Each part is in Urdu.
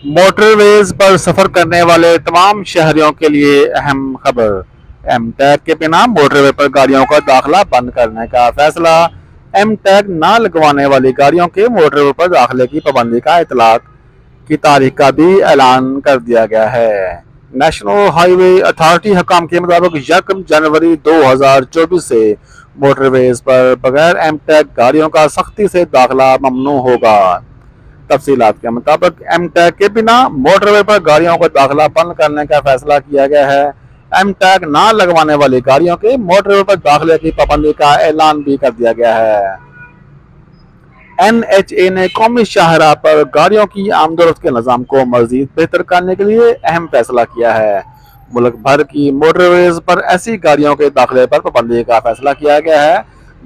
موٹر ویز پر سفر کرنے والے تمام شہریوں کے لیے اہم خبر۔ ایم ٹیگ کے بنا موٹر وے پر گاڑیوں کا داخلہ بند کرنے کا فیصلہ۔ ایم ٹیگ نہ لگوانے والی گاڑیوں کے موٹر وے پر داخلے کی پابندی کا اطلاق کی تاریخ کا بھی اعلان کر دیا گیا ہے۔ نیشنل ہائی وے اتھارٹی حکام کے مطابق 1 جنوری 2024 سے موٹر ویز پر بغیر ایم ٹیگ گاڑیوں کا سختی سے داخلہ ممنوع ہوگا۔ تفصیلات کے مطابق ایم ٹیگ کے بنا موٹر وے پر گاڑیوں کو داخلہ بند کرنے کا فیصلہ کیا گیا ہے۔ ایم ٹیگ نہ لگوانے والی گاڑیوں کے موٹر وے پر داخلے کی پابندی کا اعلان بھی کر دیا گیا ہے۔ این ایچ اے نے قومی شاہراہ پر گاڑیوں کی آمد و رفت کے نظام کو مزید بہتر کرنے کے لیے اہم فیصلہ کیا ہے۔ ملک بھر کی موٹر ویز پر ایسی گاڑیوں کے داخلے پر پابندی کا فیصلہ کیا گیا ہے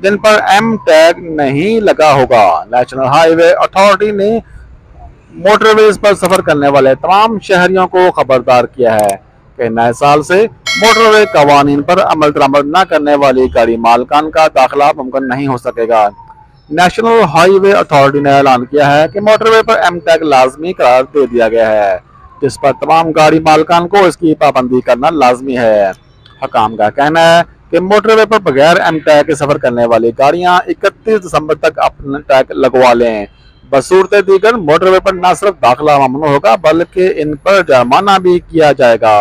جن پر ایم ٹیگ نہیں لگا ہوگا۔ نیشنل ہائی وے اتھارٹی نے موٹر ویز پر سفر کرنے والے تمام شہریوں کو خبردار کیا ہے کہ نئے سال سے موٹر وے قوانین پر عمل درآمد نہ کرنے والی گاڑی مالکان کا داخلہ ممکن نہیں ہو سکے گا۔ نیشنل ہائی وے اتھارٹی نے اعلان کیا ہے کہ موٹر وے پر ایم ٹیگ لازمی قرار دے دیا گیا ہے، جس پر تمام گاڑی مالکان کو اس کی پابندی کرنا لازمی ہے۔ حکام کا کہنا ہے کہ موٹر وے پر بغیر ایم ٹیگ کے سفر کرنے والی گاڑیاں 31 دسمبر تک اپنا ٹیگ لگوا لیں۔ بصورت دیگر موٹر وے پر نہ صرف داخلہ ممنوع ہوگا بلکہ ان پر جرمانہ بھی کیا جائے گا۔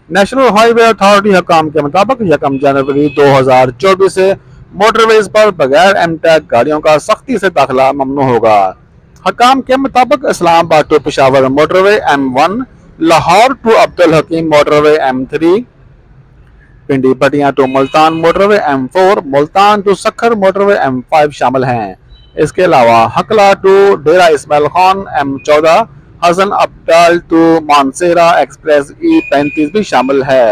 نیشنل ہائی وے اتھارٹی حکام کے مطابق 1 جنوری 2024 سے موٹر ویز پر بغیر ایم ٹیگ گاڑیوں کا سختی سے داخلہ ممنوع ہوگا۔ حکام کے مطابق Islamabad to Peshawar motorway M1، Lahore to Abdul Hakim motorway M3، Pindi Bhattian to Multan motorway M4، Multan to Sukkur motorway M5 شامل ہیں۔ اس کے علاوہ Hakla to Dera Ismail Khan M14، Hasan Abdal to مانسیرہ express E35 بھی شامل ہے۔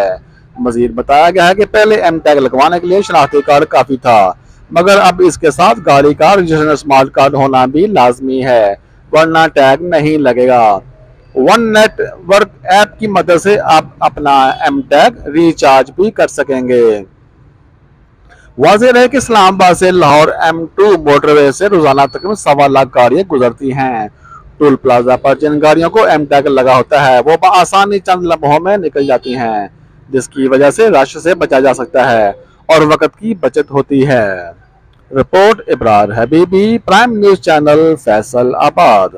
مزید بتایا گیا ہے کہ پہلے ایم ٹیگ لگوانے کے لیے شناختی کارڈ کافی تھا، مگر اب اس کے ساتھ گاڑی کا رجسٹریشن اسمارٹ کارڈ ہونا بھی لازمی ہے، ورنہ ٹیگ نہیں لگے گا۔ ون نیٹ ورک ایپ کی مدد سے آپ اپنا ایم ٹیگ ریچارج بھی کر سکیں گے۔ واضح رہے کہ اسلام آباد سے لاہور M2 موٹر وے سے روزانہ تقریباً 1.25 لاکھ گاڑیاں گزرتی ہیں۔ ٹول پلازا پر جن گاڑیوں کو ایم ٹیگ لگا ہوتا ہے وہ بآسانی چند لمحوں میں نکل جاتی ہیں، جس کی وجہ سے رش سے بچا جا سکتا ہے اور وقت کی بچت ہوتی ہے۔ رپورٹ ابرار حبیبی، پرائم نیوز چینل، فیصل آباد۔